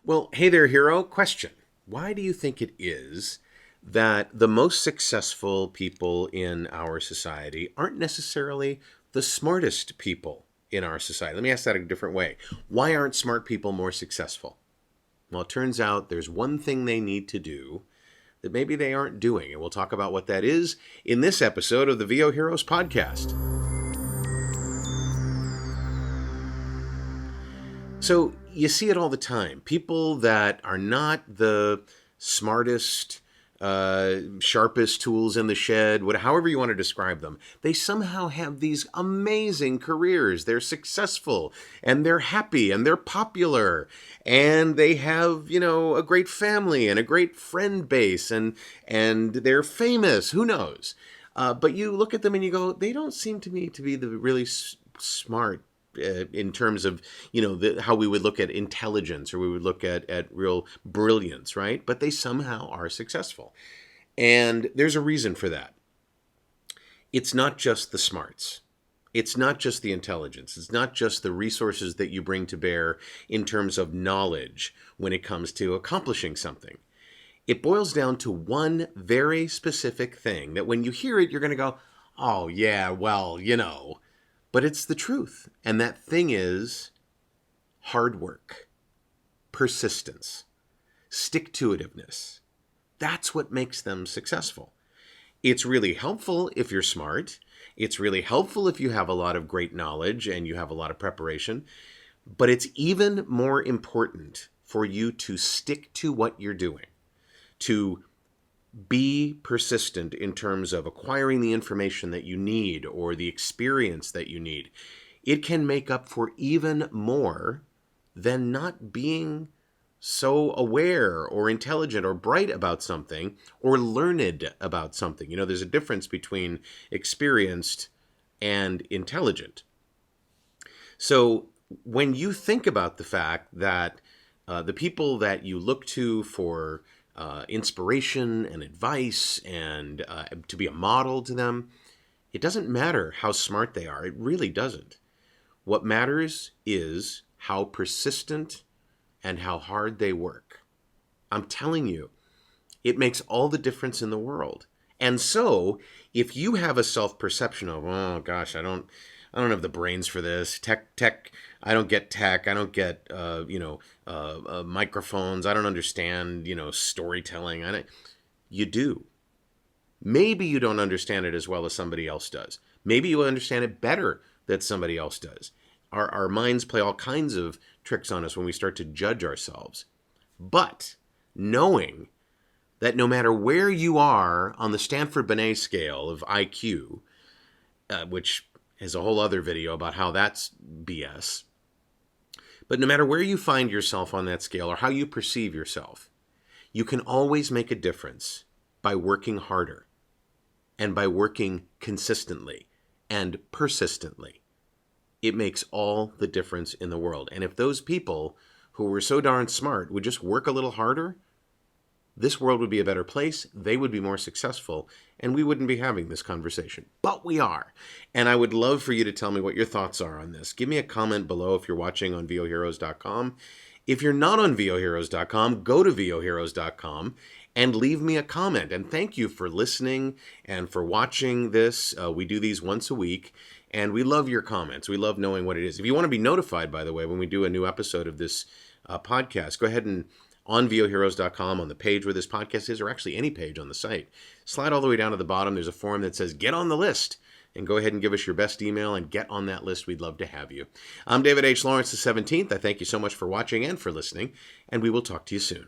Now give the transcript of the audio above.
Well, hey there, hero. Question. Why do you think it is that the most successful people in our society aren't necessarily the smartest people in our society? Let me ask that a different way. Why aren't smart people more successful? Well, it turns out there's one thing they need to do that maybe they aren't doing, and we'll talk about what that is in this episode of the VO Heroes podcast. So you see it all the time. People that are not the smartest, sharpest tools in the shed, however you want to describe them, they somehow have these amazing careers. They're successful and they're happy and they're popular and they have, a great family and a great friend base and they're famous. Who knows? But you look at them and you go, they don't seem to me to be the really smart in terms of, how we would look at intelligence or we would look at real brilliance, right? But they somehow are successful. And there's a reason for that. It's not just the smarts. It's not just the intelligence. It's not just the resources that you bring to bear in terms of knowledge when it comes to accomplishing something. It boils down to one very specific thing that when you hear it, you're going to go, oh, yeah, well, But it's the truth. And that thing is hard work, persistence, stick-to-itiveness. That's what makes them successful. It's really helpful if you're smart. It's really helpful if you have a lot of great knowledge and you have a lot of preparation. But it's even more important for you to stick to what you're doing, to be persistent in terms of acquiring the information that you need or the experience that you need. It can make up for even more than not being so aware or intelligent or bright about something or learned about something. There's a difference between experienced and intelligent. So when you think about the fact that the people that you look to for inspiration and advice and to be a model to them, it doesn't matter how smart they are. It really doesn't. What matters is how persistent and how hard they work. I'm telling you, it makes all the difference in the world. And so if you have a self-perception of, oh gosh, I don't have the brains for this. Tech. I don't get tech. I don't get, microphones. I don't understand, storytelling. You do. Maybe you don't understand it as well as somebody else does. Maybe you understand it better than somebody else does. Our minds play all kinds of tricks on us when we start to judge ourselves. But knowing that no matter where you are on the Stanford-Binet scale of IQ, which is a whole other video about how that's BS. But no matter where you find yourself on that scale or how you perceive yourself, you can always make a difference by working harder and by working consistently and persistently. It makes all the difference in the world. And if those people who were so darn smart would just work a little harder, this world would be a better place, they would be more successful, and we wouldn't be having this conversation. But we are. And I would love for you to tell me what your thoughts are on this. Give me a comment below if you're watching on voheroes.com. If you're not on voheroes.com, go to voheroes.com and leave me a comment. And thank you for listening and for watching this. We do these once a week, and we love your comments. We love knowing what it is. If you want to be notified, by the way, when we do a new episode of this podcast, go ahead and on voheroes.com, on the page where this podcast is, or actually any page on the site, slide all the way down to the bottom. There's a form that says get on the list, and go ahead and give us your best email and get on that list. We'd love to have you. I'm David H. Lawrence, the 17th. I thank you so much for watching and for listening, and we will talk to you soon.